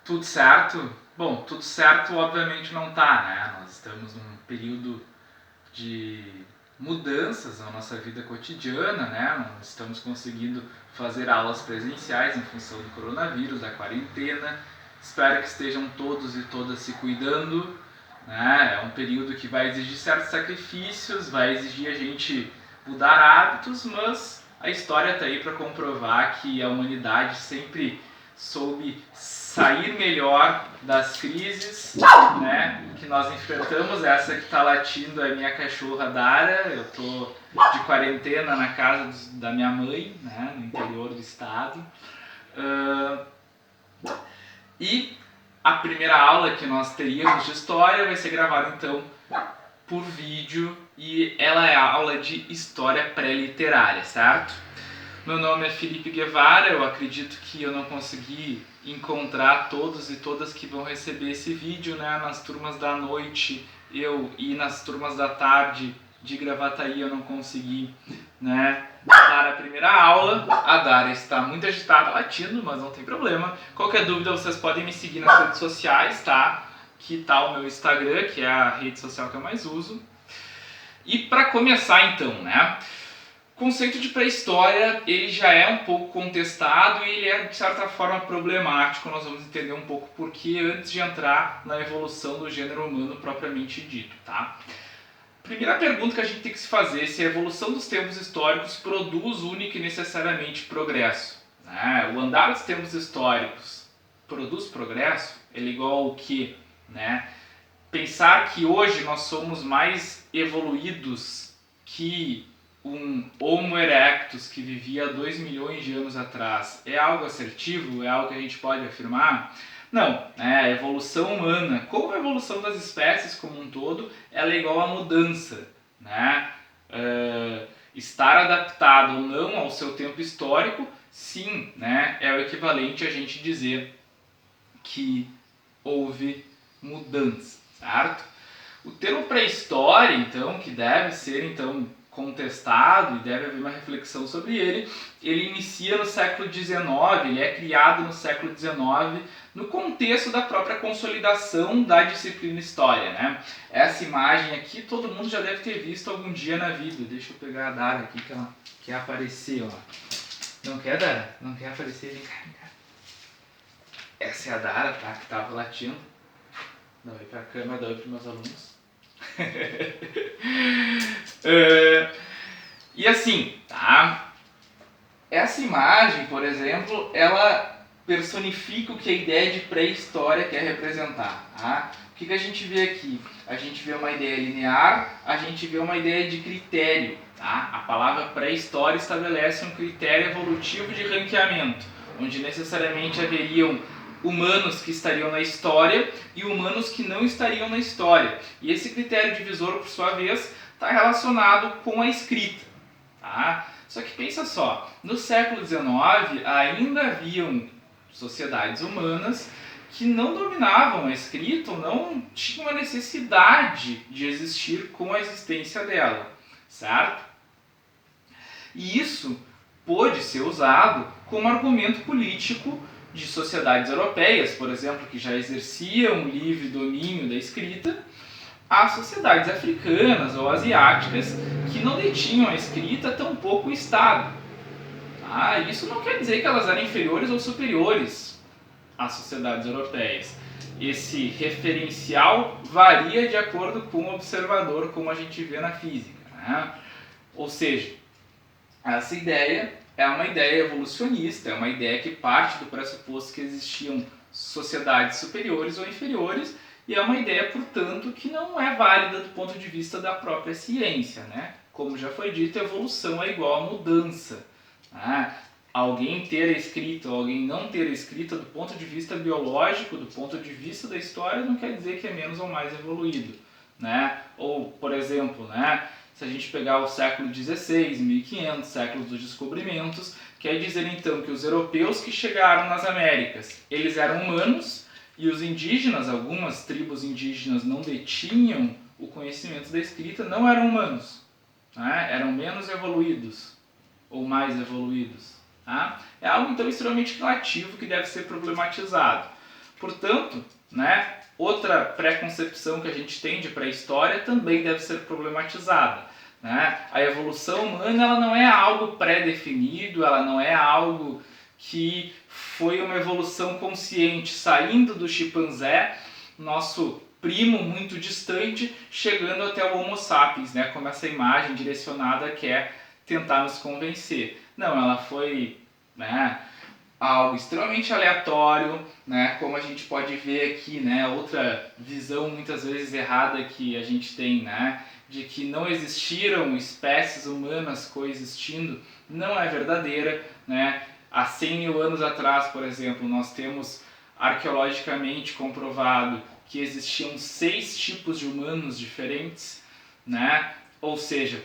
Tudo certo? Bom, tudo certo obviamente não tá, né? Nós estamos num período de mudanças na nossa vida cotidiana, né? Não estamos conseguindo fazer aulas presenciais em função do coronavírus, da quarentena. Espero que estejam todos e todas se cuidando, né? É um período que vai exigir certos sacrifícios, vai exigir a gente mudar hábitos, mas a história está aí para comprovar que a humanidade sempre soube sair melhor das crises, né, que nós enfrentamos. Essa que está latindo é a minha cachorra Dara. Eu tô de quarentena na casa da minha mãe, né, no interior do estado. E a primeira aula que nós teríamos de história vai ser gravada então por vídeo e ela é a aula de história pré-literária, certo? Meu nome é Felipe Guevara, eu acredito que eu não consegui encontrar todos e todas que vão receber esse vídeo, né? Nas turmas da noite e nas turmas da tarde de Gravataí eu não consegui, né, dar a primeira aula. A Dara está muito agitada, latindo, mas não tem problema. Qualquer dúvida vocês podem me seguir nas redes sociais, tá? Que tá o meu Instagram, que é a rede social que eu mais uso. E para começar então, né? O conceito de pré-história, ele já é um pouco contestado e ele é, de certa forma, problemático. Nós vamos entender um pouco por que antes de entrar na evolução do gênero humano propriamente dito, tá? Primeira pergunta que a gente tem que se fazer é se a evolução dos tempos históricos produz única e necessariamente progresso, né? O andar dos tempos históricos produz progresso? Ele é igual ao quê, né? Pensar que hoje nós somos mais evoluídos que um Homo erectus que vivia 2 milhões de anos atrás é algo assertivo? É algo que a gente pode afirmar? Não, né? A evolução humana, como a evolução das espécies como um todo, ela é igual à mudança, né? Estar adaptado ou não ao seu tempo histórico, sim, né? É o equivalente a gente dizer que houve mudança, certo? O termo pré-história, então, que deve ser então contestado e deve haver uma reflexão sobre ele, ele inicia no século XIX, ele é criado no século XIX no contexto da própria consolidação da disciplina história, né? Essa imagem aqui todo mundo já deve ter visto algum dia na vida. Deixa eu pegar a Dara aqui que ela quer aparecer, ó. Não quer, Dara? Não quer aparecer? Vem cá, vem cá. Essa é a Dara, tá? Que tava latindo. Dá oi pra câmera, dá oi pros meus alunos. E assim, tá? Essa imagem, por exemplo, ela personifica o que a ideia de pré-história quer representar, tá? O que a gente vê aqui? A gente vê uma ideia linear, a gente vê uma ideia de critério, tá? A palavra pré-história estabelece um critério evolutivo de ranqueamento, onde necessariamente haveriam humanos que estariam na história e humanos que não estariam na história. E esse critério divisor, por sua vez, está relacionado com a escrita, tá? Só que pensa só, no século XIX ainda haviam sociedades humanas que não dominavam a escrita ou não tinham a necessidade de existir com a existência dela, certo? E isso pôde ser usado como argumento político de sociedades europeias, por exemplo, que já exerciam livre domínio da escrita, a sociedades africanas ou asiáticas que não detinham a escrita, tampouco o Estado. Ah, isso não quer dizer que elas eram inferiores ou superiores às sociedades europeias. Esse referencial varia de acordo com o observador, como a gente vê na física, né? Ou seja, essa ideia é uma ideia evolucionista, é uma ideia que parte do pressuposto que existiam sociedades superiores ou inferiores, e é uma ideia, portanto, que não é válida do ponto de vista da própria ciência, né? Como já foi dito, evolução é igual a mudança. Alguém ter a escrita ou alguém não ter a escrita do ponto de vista biológico, do ponto de vista da história, não quer dizer que é menos ou mais evoluído, né? Ou, por exemplo, né, se a gente pegar o século XVI, 1500, séculos dos descobrimentos, quer dizer então que os europeus que chegaram nas Américas, eles eram humanos e os indígenas, algumas tribos indígenas não detinham o conhecimento da escrita, não eram humanos, né? Eram menos evoluídos ou mais evoluídos. Tá? É algo então extremamente relativo que deve ser problematizado. Portanto, né, outra preconcepção que a gente tem de pré-história também deve ser problematizada. Né? A evolução humana ela não é algo pré-definido, ela não é algo que foi uma evolução consciente saindo do chimpanzé, nosso primo muito distante, chegando até o Homo sapiens, né? Como essa imagem direcionada quer tentar nos convencer. Não, ela foi, né, algo extremamente aleatório, né? Como a gente pode ver aqui, né? Outra visão muitas vezes errada que a gente tem, né? De que não existiram espécies humanas coexistindo, não é verdadeira, né? Há 100 mil anos atrás, por exemplo, nós temos arqueologicamente comprovado que existiam 6 tipos de humanos diferentes, né? Ou seja,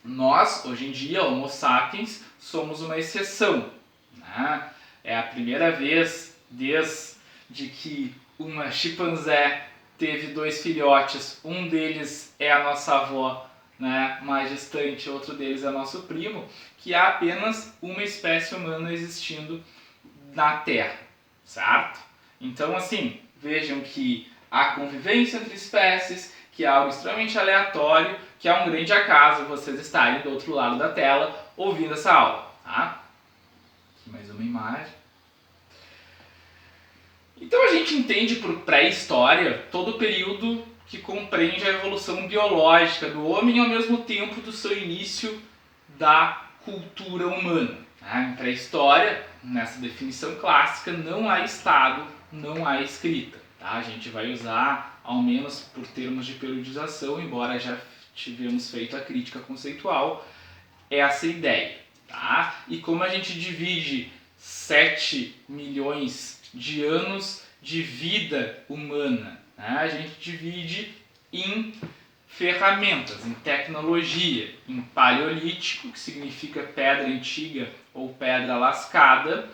nós, hoje em dia, Homo sapiens, somos uma exceção. Né? É a primeira vez desde que uma chimpanzé teve 2 filhotes, um deles é a nossa avó, né, mais distante, outro deles é nosso primo, que há apenas uma espécie humana existindo na Terra, certo? Então, assim, vejam que há convivência entre espécies, que é algo extremamente aleatório, que é um grande acaso vocês estarem do outro lado da tela ouvindo essa aula, tá? Aqui mais uma imagem. Então a gente entende por pré-história todo o período que compreende a evolução biológica do homem ao mesmo tempo do seu início da cultura humana. Em pré-história, nessa definição clássica, não há estado, não há escrita. Tá? A gente vai usar, ao menos por termos de periodização, embora já tivemos feito a crítica conceitual, essa ideia. Tá? E como a gente divide 7 milhões de anos de vida humana, né? A gente divide em ferramentas, em tecnologia, em paleolítico, que significa pedra antiga ou pedra lascada,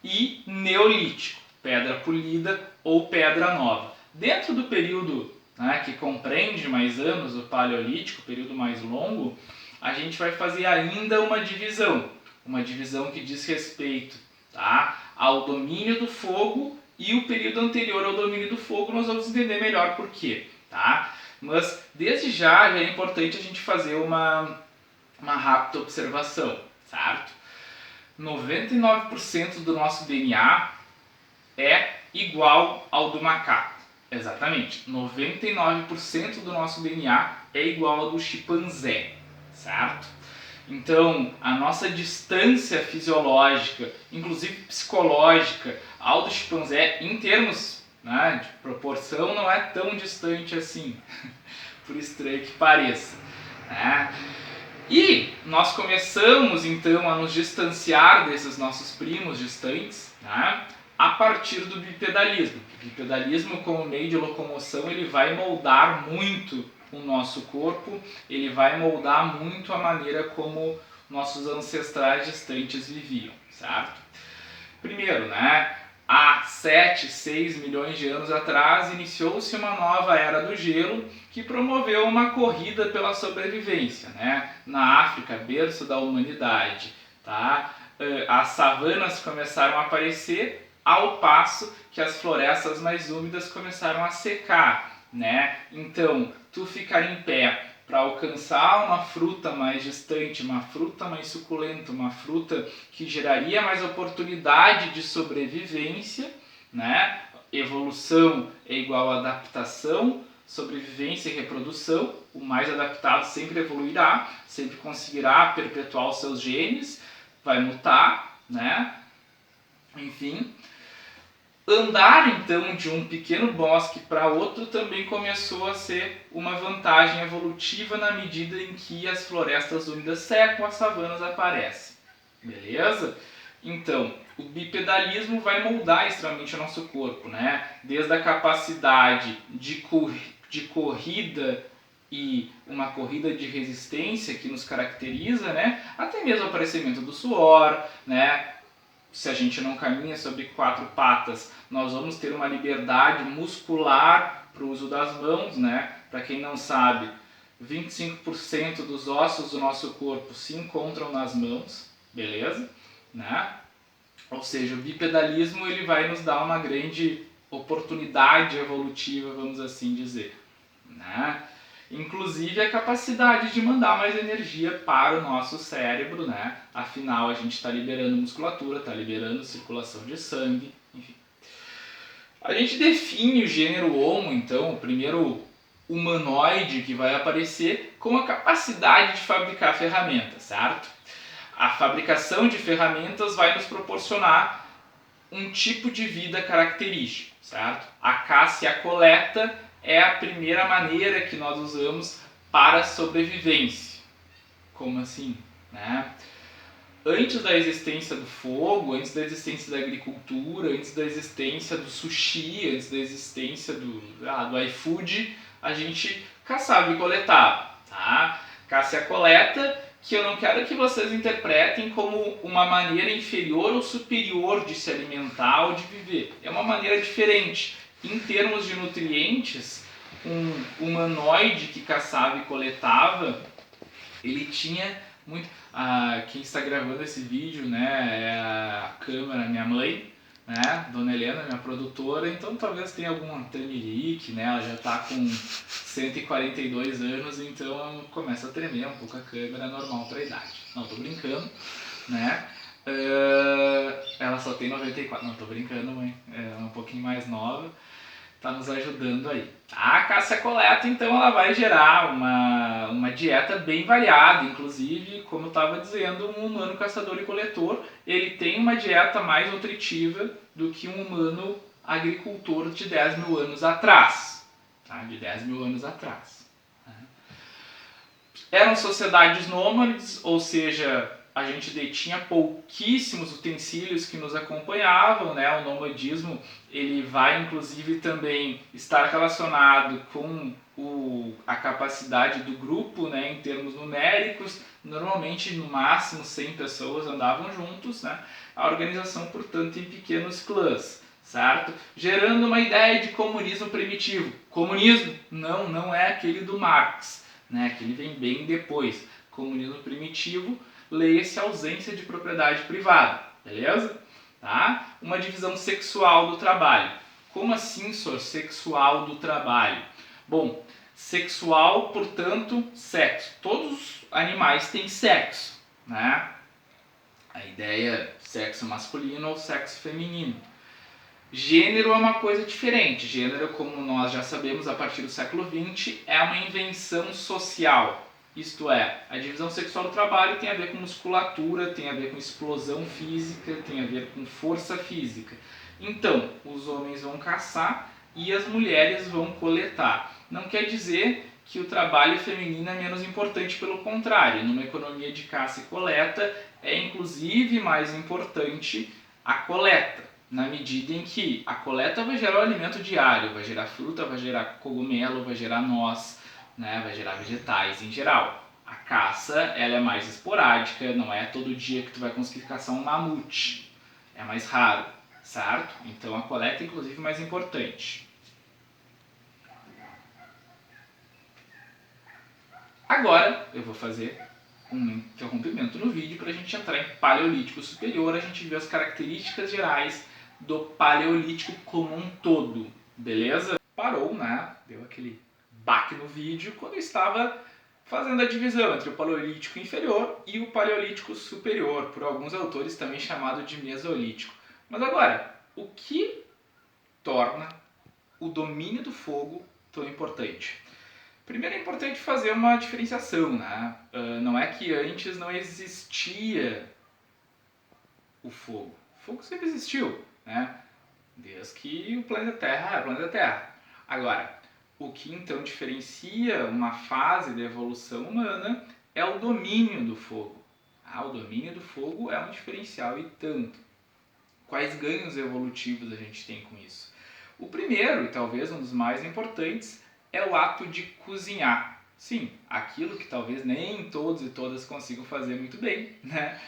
e neolítico, pedra polida ou pedra nova. Dentro do período, né, que compreende mais anos, o paleolítico, período mais longo, a gente vai fazer ainda uma divisão que diz respeito, tá, ao domínio do fogo, e o período anterior ao domínio do fogo nós vamos entender melhor por quê, tá? Mas desde já é importante a gente fazer uma rápida observação, certo? 99% do nosso DNA é igual ao do macaco. Exatamente, 99% do nosso DNA é igual ao do chimpanzé, certo? Então, a nossa distância fisiológica, inclusive psicológica, ao do chimpanzé, em termos, né, de proporção, não é tão distante assim, por estranho que pareça. Né? E nós começamos, então, a nos distanciar desses nossos primos distantes, né, a partir do bipedalismo. O bipedalismo, como meio de locomoção, ele vai moldar muito o nosso corpo, ele vai moldar muito a maneira como nossos ancestrais distantes viviam, certo? Primeiro, né, há 7, 6 milhões de anos atrás, iniciou-se uma nova era do gelo que promoveu uma corrida pela sobrevivência, né? Na África, berço da humanidade, tá? As savanas começaram a aparecer, ao passo que as florestas mais úmidas começaram a secar, né? Então, tu ficar em pé para alcançar uma fruta mais distante, uma fruta mais suculenta, uma fruta que geraria mais oportunidade de sobrevivência, né? Evolução é igual a adaptação, sobrevivência e reprodução. O mais adaptado sempre evoluirá, sempre conseguirá perpetuar os seus genes, vai mutar, né? Enfim. Andar, então, de um pequeno bosque para outro também começou a ser uma vantagem evolutiva na medida em que as florestas úmidas secam, as savanas aparecem. Beleza? Então, o bipedalismo vai moldar extremamente o nosso corpo, né? Desde a capacidade de corrida e uma corrida de resistência que nos caracteriza, né? Até mesmo o aparecimento do suor, né? Se a gente não caminha sobre 4 patas, nós vamos ter uma liberdade muscular para o uso das mãos, né? Para quem não sabe, 25% dos ossos do nosso corpo se encontram nas mãos, beleza? Né? Ou seja, o bipedalismo ele vai nos dar uma grande oportunidade evolutiva, vamos assim dizer, né? Inclusive a capacidade de mandar mais energia para o nosso cérebro, né? Afinal, a gente está liberando musculatura, está liberando circulação de sangue, enfim. A gente define o gênero Homo, então, o primeiro humanoide que vai aparecer, com a capacidade de fabricar ferramentas, certo? A fabricação de ferramentas vai nos proporcionar um tipo de vida característico, certo? A caça e a coleta é a primeira maneira que nós usamos para a sobrevivência. Como assim? Né? Antes da existência do fogo, antes da existência da agricultura, antes da existência do sushi, antes da existência do iFood, a gente caçava e coletava. Tá? Caça e a coleta, que eu não quero que vocês interpretem como uma maneira inferior ou superior de se alimentar ou de viver. É uma maneira diferente. Em termos de nutrientes, um humanoide que caçava e coletava, ele tinha muito... quem está gravando esse vídeo, né, é a câmera, minha mãe, né, Dona Helena, minha produtora, então talvez tenha algum tremelique, né, ela já está com 142 anos, então começa a tremer um pouco a câmera, normal para a idade. Não, tô brincando, né, ela só tem 94, não, tô brincando, mãe, é um pouquinho mais nova, tá nos ajudando aí. A caça-coleta, então, ela vai gerar uma dieta bem variada, inclusive, como eu estava dizendo, um humano caçador e coletor, ele tem uma dieta mais nutritiva do que um humano agricultor de 10 mil anos atrás. Tá? De 10 mil anos atrás. Eram sociedades nômades, ou seja, a gente detinha pouquíssimos utensílios que nos acompanhavam, né? O nomadismo ele vai inclusive também estar relacionado com a capacidade do grupo, né? Em termos numéricos, normalmente no máximo 100 pessoas andavam juntos, né? A organização, portanto, em pequenos clãs, certo? Gerando uma ideia de comunismo primitivo. Comunismo não é aquele do Marx, né? Que ele vem bem depois. Comunismo primitivo, leia-se ausência de propriedade privada, beleza? Tá? Uma divisão sexual do trabalho. Como assim, senhor? Sexual do trabalho? Bom, sexual, portanto, sexo. Todos os animais têm sexo, né? A ideia sexo masculino ou sexo feminino. Gênero é uma coisa diferente. Gênero, como nós já sabemos a partir do século XX, é uma invenção social. Isto é, a divisão sexual do trabalho tem a ver com musculatura, tem a ver com explosão física, tem a ver com força física. Então, os homens vão caçar e as mulheres vão coletar. Não quer dizer que o trabalho feminino é menos importante, pelo contrário. Numa economia de caça e coleta, é inclusive mais importante a coleta, na medida em que a coleta vai gerar o alimento diário, vai gerar fruta, vai gerar cogumelo, vai gerar noz, né, vai gerar vegetais em geral. A caça ela é mais esporádica, não é todo dia que tu vai conseguir caçar um mamute, é mais raro, certo? Então a coleta é inclusive mais importante. Agora eu vou fazer um interrompimento no vídeo para a gente entrar em Paleolítico Superior, a gente ver as características gerais do Paleolítico como um todo, beleza? Parou, né? Deu aquele baque no vídeo quando eu estava fazendo a divisão entre o Paleolítico Inferior e o Paleolítico Superior, por alguns autores também chamado de Mesolítico. Mas agora, o que torna o domínio do fogo tão importante? Primeiro é importante fazer uma diferenciação, né? Não é que antes não existia o fogo. O fogo sempre existiu, né? Desde que o planeta Terra é o planeta Terra. Agora, o que então diferencia uma fase da evolução humana é o domínio do fogo. O domínio do fogo é um diferencial e tanto. Quais ganhos evolutivos a gente tem com isso? O primeiro, e talvez um dos mais importantes, é o ato de cozinhar. Sim, aquilo que talvez nem todos e todas consigam fazer muito bem, né?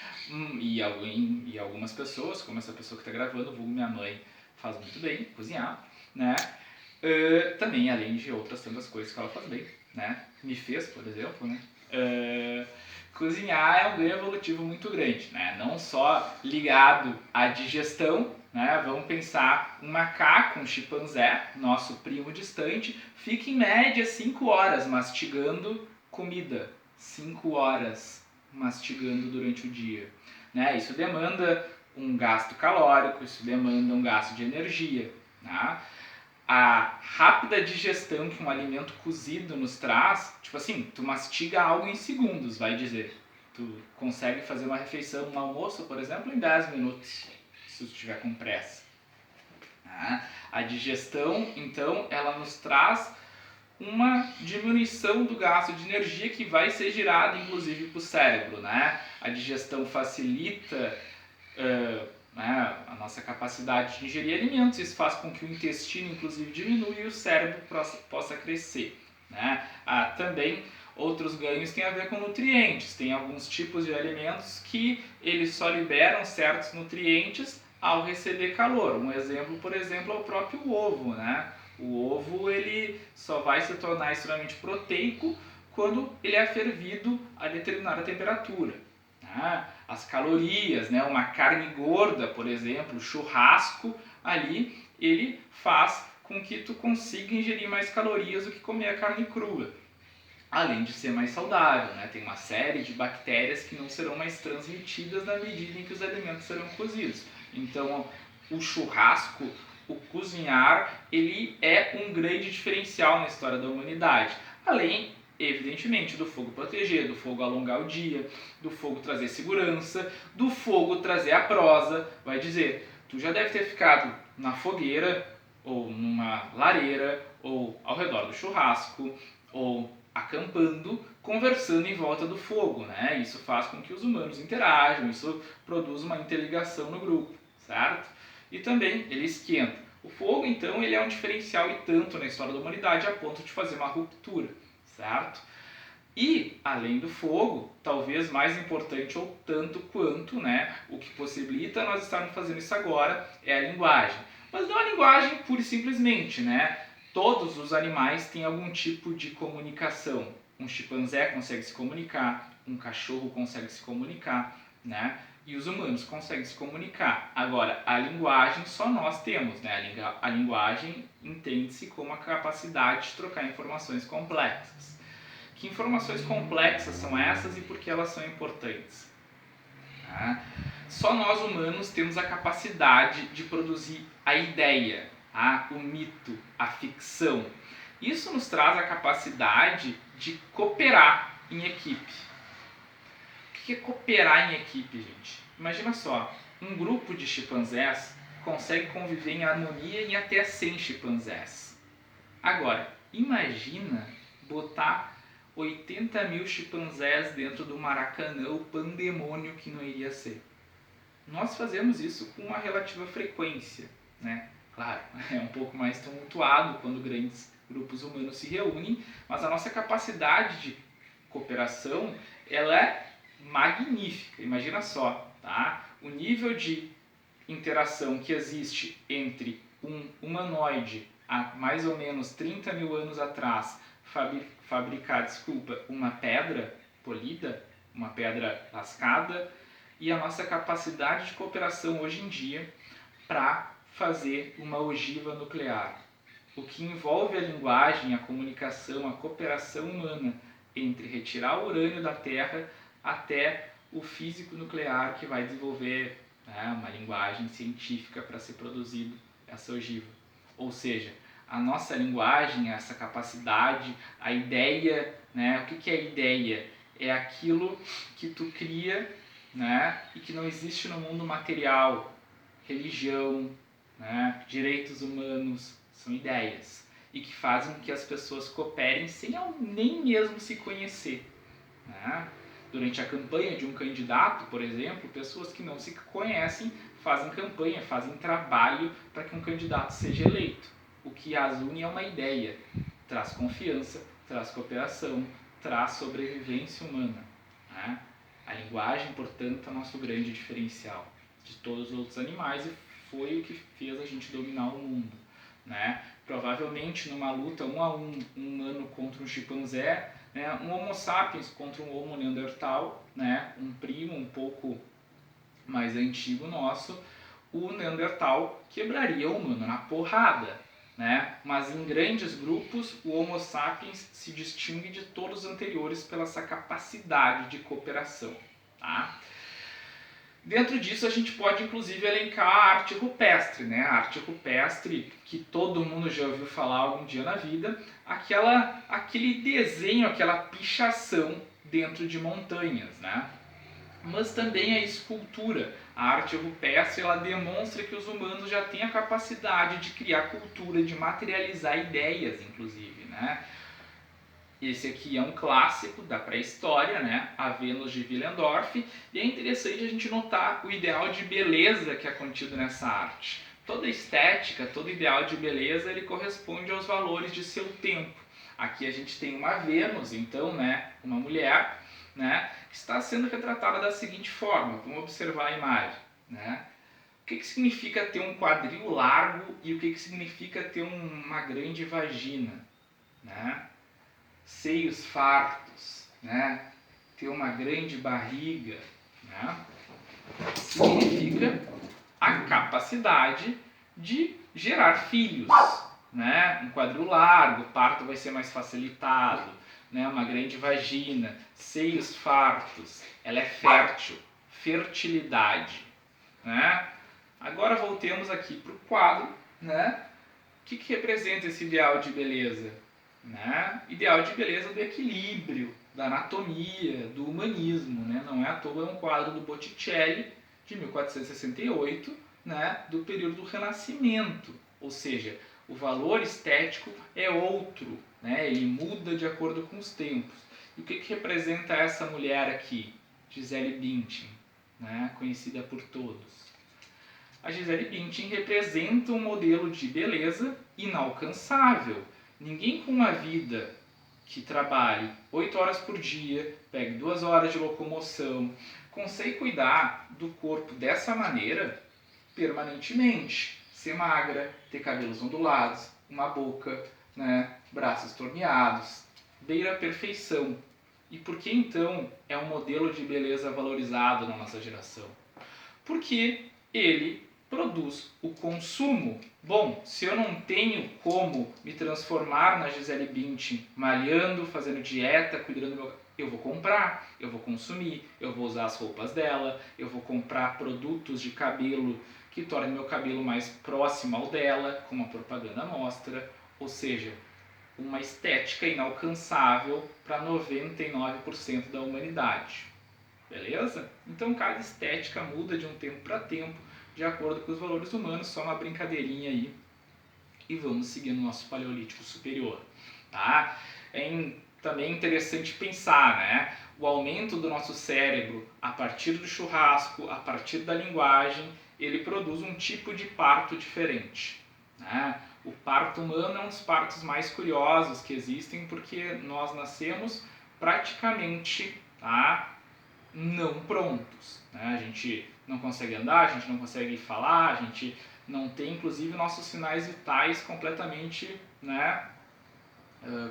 E algumas pessoas, como essa pessoa que está gravando, vulgo minha mãe, faz muito bem cozinhar, né? Também, além de outras tantas coisas que ela faz bem, né? Me fez, por exemplo, né? Cozinhar é um ganho evolutivo muito grande, né? Não só ligado à digestão, né? Vamos pensar um macaco, um chimpanzé, nosso primo distante, fica em média 5 horas mastigando comida. 5 horas mastigando durante o dia, né? Isso demanda um gasto calórico, isso demanda um gasto de energia, tá? A rápida digestão que um alimento cozido nos traz, tipo assim, tu mastiga algo em segundos, vai dizer. Tu consegue fazer uma refeição, um almoço, por exemplo, em 10 minutos, se tu estiver com pressa. Tá? A digestão, então, ela nos traz uma diminuição do gasto de energia que vai ser girada, inclusive, para o cérebro, né? A digestão facilita né, a nossa capacidade de ingerir alimentos, isso faz com que o intestino, inclusive, diminua e o cérebro possa crescer, né? Também outros ganhos têm a ver com nutrientes, tem alguns tipos de alimentos que eles só liberam certos nutrientes ao receber calor. Um exemplo, por exemplo, é o próprio ovo, né? O ovo ele só vai se tornar extremamente proteico quando ele é fervido a determinada temperatura. As calorias, né? Uma carne gorda, por exemplo, churrasco, ali ele faz com que tu consiga ingerir mais calorias do que comer a carne crua. Além de ser mais saudável, né? Tem uma série de bactérias que não serão mais transmitidas na medida em que os alimentos serão cozidos. Então, o churrasco, o cozinhar, ele é um grande diferencial na história da humanidade. Além, evidentemente, do fogo proteger, do fogo alongar o dia, do fogo trazer segurança, do fogo trazer a prosa. Vai dizer, tu já deve ter ficado na fogueira, ou numa lareira, ou ao redor do churrasco, ou acampando, conversando em volta do fogo, né? Isso faz com que os humanos interajam, isso produz uma interligação no grupo, certo? E também ele esquenta. O fogo, então, ele é um diferencial e tanto na história da humanidade a ponto de fazer uma ruptura, certo? E, além do fogo, talvez mais importante ou tanto quanto, né, o que possibilita nós estarmos fazendo isso agora é a linguagem. Mas não a linguagem pura e simplesmente, né? Todos os animais têm algum tipo de comunicação. Um chimpanzé consegue se comunicar, um cachorro consegue se comunicar, né? E os humanos conseguem se comunicar. Agora, a linguagem só nós temos, né? A linguagem entende-se como a capacidade de trocar informações complexas. Que informações complexas são essas e por que elas são importantes? Só nós humanos temos a capacidade de produzir a ideia, o mito, a ficção. Isso nos traz a capacidade de cooperar em equipe. O que é cooperar em equipe, gente? Imagina só, um grupo de chimpanzés consegue conviver em harmonia em até 100 chimpanzés. Agora, imagina botar 80 mil chimpanzés dentro do Maracanã, o pandemônio que não iria ser. Nós fazemos isso com uma relativa frequência, né? Claro, é um pouco mais tumultuado quando grandes grupos humanos se reúnem, mas a nossa capacidade de cooperação, ela é magnífica. Imagina só, tá? O nível de interação que existe entre um humanoide há mais ou menos 30 mil anos atrás fabricar, uma pedra polida, uma pedra lascada, e a nossa capacidade de cooperação hoje em dia para fazer uma ogiva nuclear. O que envolve a linguagem, a comunicação, a cooperação humana entre retirar o urânio da Terra até o físico nuclear que vai desenvolver uma linguagem científica para ser produzido essa ogiva. Ou seja, a nossa linguagem, essa capacidade, a ideia, né? O que é ideia? É aquilo que tu cria, né? E que não existe no mundo material. Religião, né? Direitos humanos, são ideias. E que fazem com que as pessoas cooperem sem nem mesmo se conhecer. Né? Durante a campanha de um candidato, por exemplo, pessoas que não se conhecem fazem campanha, fazem trabalho para que um candidato seja eleito. O que as une é uma ideia, traz confiança, traz cooperação, traz sobrevivência humana. Né? A linguagem, portanto, é o nosso grande diferencial de todos os outros animais e foi o que fez a gente dominar o mundo. Né? Provavelmente numa luta 1 a 1, um humano contra um chimpanzé, né? Um Homo sapiens contra um Homo neandertal, né? Um primo um pouco mais antigo nosso, o Neandertal quebraria o humano na porrada, né? Mas em grandes grupos, o Homo sapiens se distingue de todos os anteriores pela essa capacidade de cooperação. Tá? Dentro disso, a gente pode inclusive elencar a arte rupestre, né? A arte rupestre, que todo mundo já ouviu falar algum dia na vida, aquele desenho, aquela pichação dentro de montanhas, né? Mas também a escultura. A arte rupestre, ela demonstra que os humanos já têm a capacidade de criar cultura, de materializar ideias, inclusive, né? Esse aqui é um clássico da pré-história, né? A Vênus de Willendorf, e é interessante a gente notar o ideal de beleza que é contido nessa arte. Toda estética, todo ideal de beleza, ele corresponde aos valores de seu tempo. Aqui a gente tem uma Vênus, então, né? Uma mulher, né? Que está sendo retratada da seguinte forma. Vamos observar a imagem, né? O que significa ter um quadril largo e o que significa ter uma grande vagina, né? Seios fartos, né? Ter uma grande barriga, né? Significa a capacidade de gerar filhos, né? Um quadril largo, o parto vai ser mais facilitado, né? Uma grande vagina, seios fartos, ela é fértil, fertilidade, né? Agora voltemos aqui para o quadro, né? O que representa esse ideal de beleza? Né? Ideal de beleza do equilíbrio, da anatomia, do humanismo, né? Não é à toa, é um quadro do Botticelli de 1468, né? Do período do Renascimento, ou seja, o valor estético é outro, né? Ele muda de acordo com os tempos. E o que representa essa mulher aqui? Gisele Bündchen, né? Conhecida por todos. A Gisele Bündchen representa um modelo de beleza inalcançável. Ninguém com uma vida que trabalhe 8 horas por dia, pegue 2 horas de locomoção, consegue cuidar do corpo dessa maneira permanentemente. Ser magra, ter cabelos ondulados, uma boca, né, braços torneados, beira a perfeição. E por que então é um modelo de beleza valorizado na nossa geração? Porque ele produz o consumo. Bom, se eu não tenho como me transformar na Gisele Bündchen, malhando, fazendo dieta, cuidando do meu... Eu vou comprar, eu vou consumir, eu vou usar as roupas dela, eu vou comprar produtos de cabelo que tornem meu cabelo mais próximo ao dela, como a propaganda mostra, ou seja, uma estética inalcançável para 99% da humanidade. Beleza? Então cada estética muda de um tempo para tempo, de acordo com os valores humanos, só uma brincadeirinha aí. E vamos seguir no nosso paleolítico superior. Tá? Também interessante pensar, né? O aumento do nosso cérebro a partir do churrasco, a partir da linguagem, ele produz um tipo de parto diferente. Né? O parto humano é um dos partos mais curiosos que existem, porque nós nascemos praticamente, tá, não prontos. Né? A gente não consegue andar, a gente não consegue falar, a gente não tem, inclusive, nossos sinais vitais completamente, né,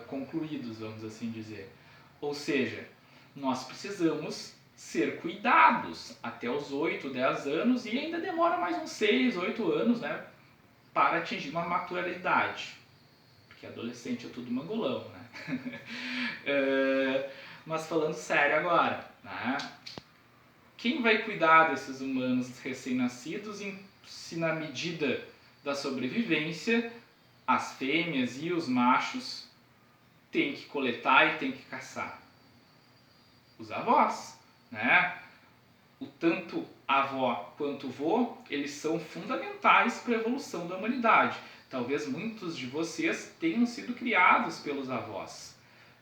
concluídos, vamos assim dizer. Ou seja, nós precisamos ser cuidados até os 8, 10 anos e ainda demora mais uns 6, 8 anos, né, para atingir uma maturidade. Porque adolescente é tudo mangolão, né? Mas falando sério agora, né? Quem vai cuidar desses humanos recém-nascidos se na medida da sobrevivência as fêmeas e os machos têm que coletar e têm que caçar? Os avós, né? O tanto avó quanto vô, eles são fundamentais para a evolução da humanidade. Talvez muitos de vocês tenham sido criados pelos avós.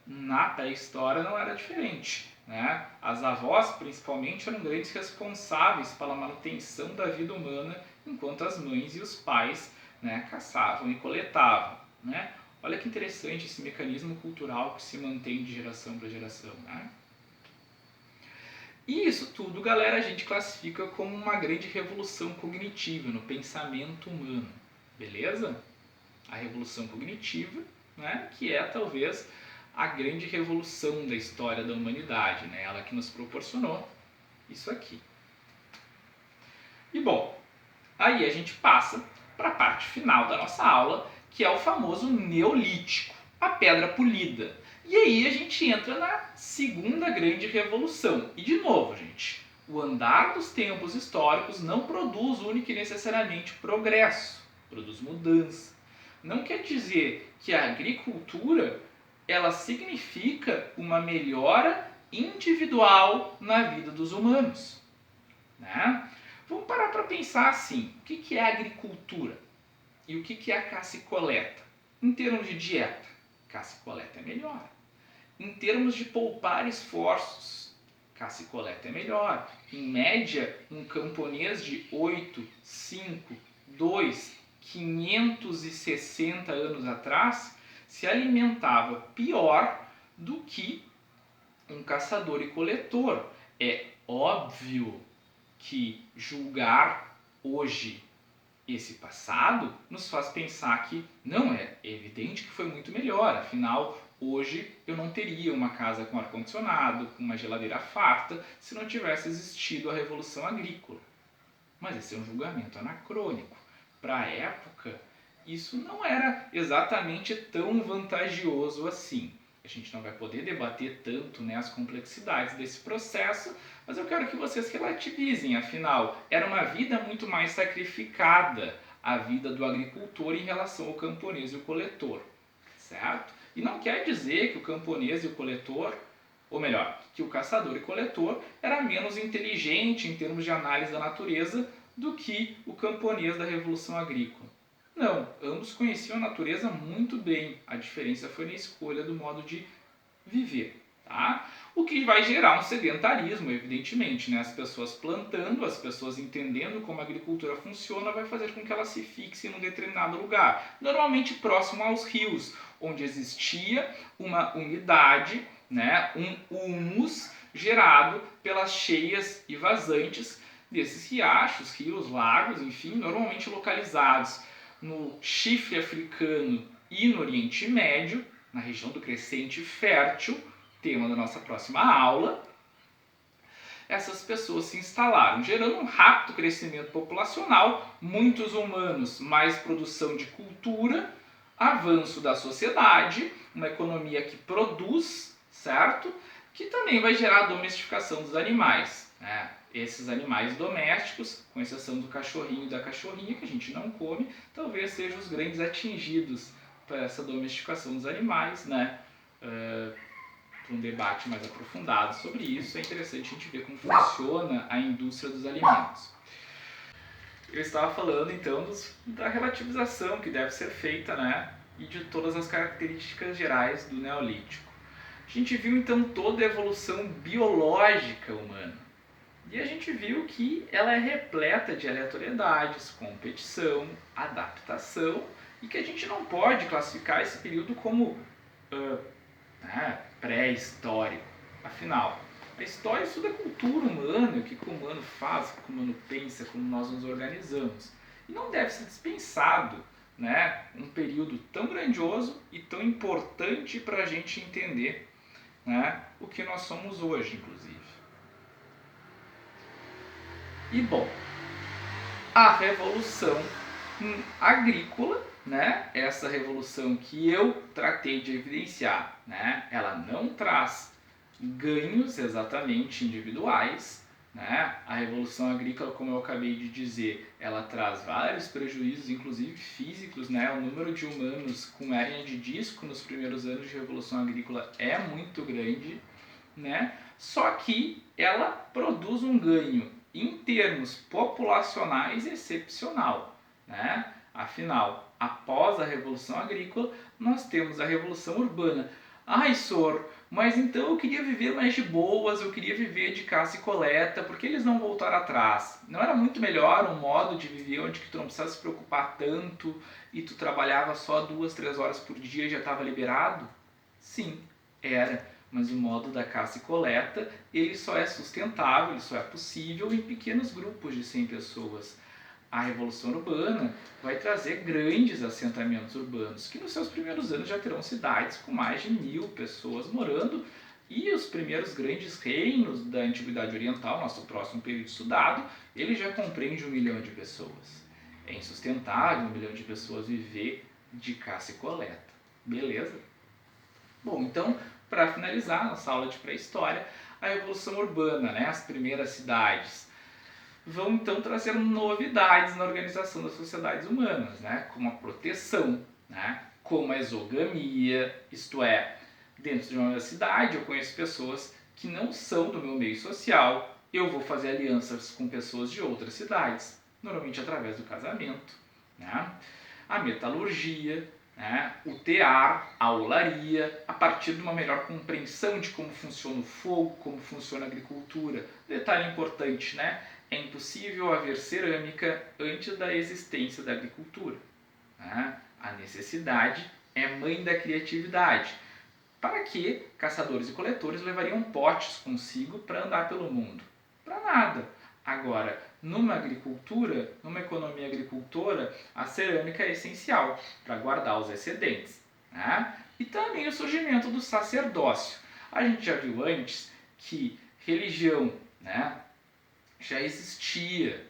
Na pré-história não era diferente. Né? As avós, principalmente, eram grandes responsáveis pela manutenção da vida humana, enquanto as mães e os pais, né, caçavam e coletavam. Né? Olha que interessante esse mecanismo cultural que se mantém de geração para geração. Né? E isso tudo, galera, a gente classifica como uma grande revolução cognitiva no pensamento humano. Beleza? A revolução cognitiva, né, que é talvez a grande revolução da história da humanidade, né? Ela que nos proporcionou isso aqui. E bom, Aí a gente passa para a parte final da nossa aula, que é o famoso Neolítico, a pedra polida. E aí a gente entra na segunda grande revolução. E de novo, gente, o andar dos tempos históricos não produz única e necessariamente progresso, produz mudança. Não quer dizer que a agricultura ela significa uma melhora individual na vida dos humanos, né? Vamos parar para pensar assim, o que é agricultura e o que é a caça e coleta? Em termos de dieta, caça e coleta é melhor. Em termos de poupar esforços, caça e coleta é melhor. Em média, um camponês de 8, 5, 2, 560 anos atrás se alimentava pior do que um caçador e coletor. É óbvio que julgar hoje esse passado nos faz pensar que não é evidente que foi muito melhor, afinal hoje eu não teria uma casa com ar-condicionado, com uma geladeira farta, se não tivesse existido a Revolução Agrícola. Mas esse é um julgamento anacrônico. Para a época, isso não era exatamente tão vantajoso assim. A gente não vai poder debater tanto, né, as complexidades desse processo, mas eu quero que vocês relativizem, afinal, era uma vida muito mais sacrificada a vida do agricultor em relação ao camponês e o coletor, certo? E não quer dizer que o camponês e o coletor, ou melhor, que o caçador e coletor era menos inteligente em termos de análise da natureza do que o camponês da Revolução Agrícola. Não, ambos conheciam a natureza muito bem, a diferença foi na escolha do modo de viver, tá? O que vai gerar um sedentarismo, evidentemente, né? As pessoas plantando, as pessoas entendendo como a agricultura funciona, vai fazer com que ela se fixe em um determinado lugar, normalmente próximo aos rios, onde existia uma umidade, né? Um humus gerado pelas cheias e vazantes desses riachos, rios, lagos, enfim, normalmente localizados no chifre africano e no Oriente Médio, na região do Crescente Fértil, tema da nossa próxima aula. Essas pessoas se instalaram, gerando um rápido crescimento populacional, muitos humanos, mais produção de cultura, avanço da sociedade, uma economia que produz, certo? Que também vai gerar a domesticação dos animais, né? Esses animais domésticos, com exceção do cachorrinho e da cachorrinha, que a gente não come, talvez sejam os grandes atingidos para essa domesticação dos animais, né? Para um debate mais aprofundado sobre isso, é interessante a gente ver como funciona a indústria dos alimentos. Eu estava falando então da relativização que deve ser feita, né? E de todas as características gerais do Neolítico. A gente viu então toda a evolução biológica humana. E a gente viu que ela é repleta de aleatoriedades, competição, adaptação, e que a gente não pode classificar esse período como pré-histórico. Afinal, a história estuda a cultura humana, o que o humano faz, o que o humano pensa, como nós nos organizamos. E não deve ser dispensado, né, um período tão grandioso e tão importante para a gente entender, né, o que nós somos hoje, inclusive. E bom, a revolução agrícola, né, essa revolução que eu tratei de evidenciar, né, ela não traz ganhos exatamente individuais, né? A revolução agrícola, como eu acabei de dizer, ela traz vários prejuízos, inclusive físicos, né? O número de humanos com hérnia de disco nos primeiros anos de revolução agrícola é muito grande, né? Só que ela produz um ganho em termos populacionais excepcional, né? Afinal, após a revolução agrícola, nós temos a revolução urbana. Ai, Sor, mas então eu queria viver mais de boas, eu queria viver de caça e coleta, por que eles não voltaram atrás? Não era muito melhor um modo de viver onde que tu não precisava se preocupar tanto e tu trabalhava só 2, 3 horas por dia e já estava liberado? Sim, era, mas o modo da caça e coleta, ele só é sustentável, ele só é possível em pequenos grupos de 100 pessoas. A revolução urbana vai trazer grandes assentamentos urbanos, que nos seus primeiros anos já terão cidades com mais de 1000 pessoas morando, e os primeiros grandes reinos da Antiguidade Oriental, nosso próximo período estudado, ele já compreende 1 milhão de pessoas. É insustentável 1 milhão de pessoas viver de caça e coleta. Beleza? Bom, então, para finalizar nossa aula de pré-história, a Revolução Urbana, né, as primeiras cidades, vão então trazer novidades na organização das sociedades humanas, né, como a proteção, né, como a exogamia, isto é, dentro de uma cidade eu conheço pessoas que não são do meu meio social, eu vou fazer alianças com pessoas de outras cidades, normalmente através do casamento, né, a metalurgia, né, o tear, a olaria, a partir de uma melhor compreensão de como funciona o fogo, como funciona a agricultura. Detalhe importante, né? É impossível haver cerâmica antes da existência da agricultura. Né? A necessidade é mãe da criatividade. Para que caçadores e coletores levariam potes consigo para andar pelo mundo? Para nada. Agora, numa agricultura, numa economia agricultora, a cerâmica é essencial para guardar os excedentes. Né? E também o surgimento do sacerdócio. A gente já viu antes que religião, né, já existia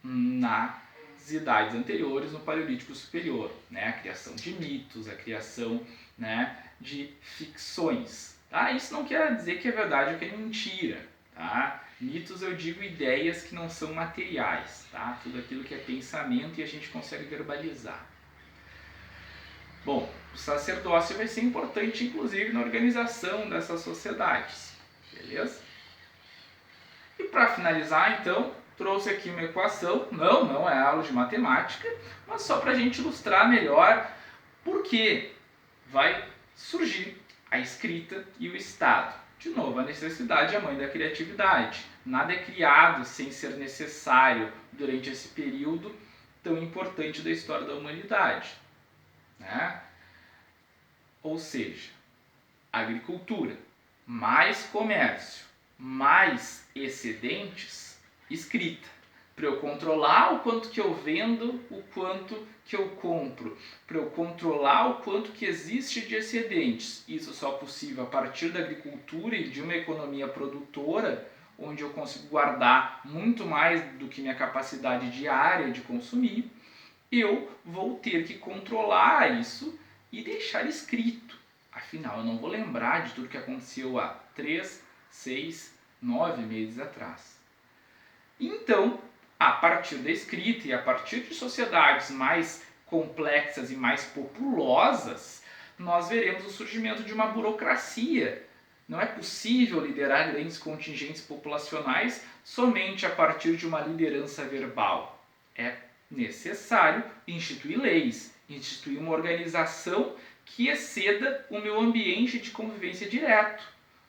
nas idades anteriores, no Paleolítico Superior. Né? A criação de mitos, a criação, né, de ficções. Tá? Isso não quer dizer que é verdade ou que é mentira. Tá? Mitos eu digo ideias que não são materiais, tá? Tudo aquilo que é pensamento e a gente consegue verbalizar. Bom, o sacerdócio vai ser importante inclusive na organização dessas sociedades, beleza? E para finalizar então, trouxe aqui uma equação, não é aula de matemática, mas só para a gente ilustrar melhor por que vai surgir a escrita e o Estado. De novo, a necessidade é a mãe da criatividade. Nada é criado sem ser necessário durante esse período tão importante da história da humanidade. Né? Ou seja, agricultura, mais comércio, mais excedentes, escrita. Para eu controlar o quanto que eu vendo, o quanto que eu compro, para eu controlar o quanto que existe de excedentes. Isso só é possível a partir da agricultura e de uma economia produtora, onde eu consigo guardar muito mais do que minha capacidade diária de consumir. Eu vou ter que controlar isso e deixar escrito. Afinal, eu não vou lembrar de tudo que aconteceu há 3, 6, 9 meses atrás. Então, a partir da escrita e a partir de sociedades mais complexas e mais populosas, nós veremos o surgimento de uma burocracia. Não é possível liderar grandes contingentes populacionais somente a partir de uma liderança verbal. É necessário instituir leis, instituir uma organização que exceda o meu ambiente de convivência direto.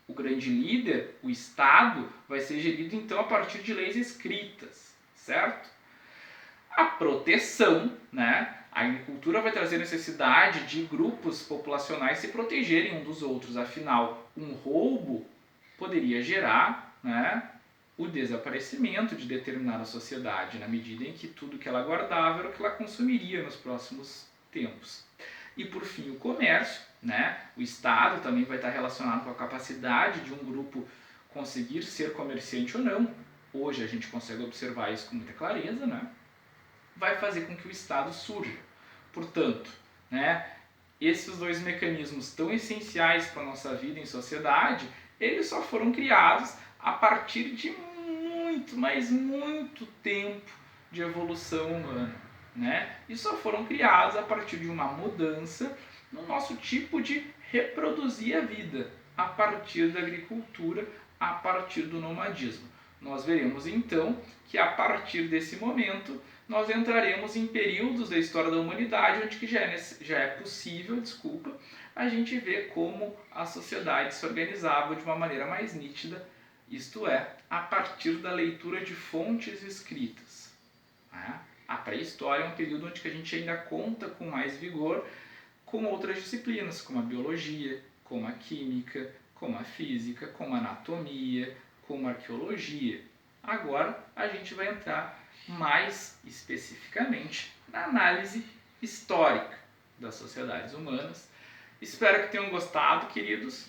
O grande líder, o Estado, vai ser gerido então a partir de leis escritas, certo? A proteção, né? A agricultura vai trazer necessidade de grupos populacionais se protegerem uns dos outros. Afinal, um roubo poderia gerar, né, o desaparecimento de determinada sociedade, na medida em que tudo que ela guardava era o que ela consumiria nos próximos tempos. E por fim, o comércio, né? O Estado também vai estar relacionado com a capacidade de um grupo conseguir ser comerciante ou não. Hoje a gente consegue observar isso com muita clareza, né? Vai fazer com que o Estado surja. Portanto, né, esses dois mecanismos tão essenciais para a nossa vida em sociedade, eles só foram criados a partir de muito, mas muito tempo de evolução humana. Né? E só foram criados a partir de uma mudança no nosso tipo de reproduzir a vida, a partir da agricultura, a partir do nomadismo. Nós veremos então que a partir desse momento nós entraremos em períodos da história da humanidade onde que já é possível, a gente ver como a sociedade se organizava de uma maneira mais nítida, isto é, a partir da leitura de fontes escritas. Né? A pré-história é um período onde a gente ainda conta com mais vigor com outras disciplinas, como a biologia, como a química, como a física, como a anatomia, como a arqueologia. Agora a gente vai entrar mais especificamente na análise histórica das sociedades humanas. Espero que tenham gostado, queridos.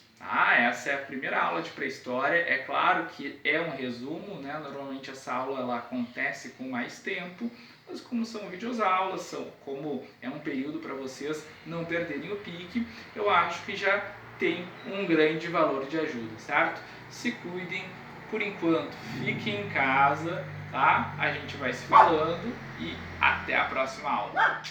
Essa é a primeira aula de pré-história. É claro que é um resumo, né? Normalmente essa aula ela acontece com mais tempo, mas como são videoaulas, como é um período para vocês não perderem o pique, eu acho que já tem um grande valor de ajuda, certo? Se cuidem, por enquanto fiquem em casa, tá? A gente vai se falando e até a próxima aula.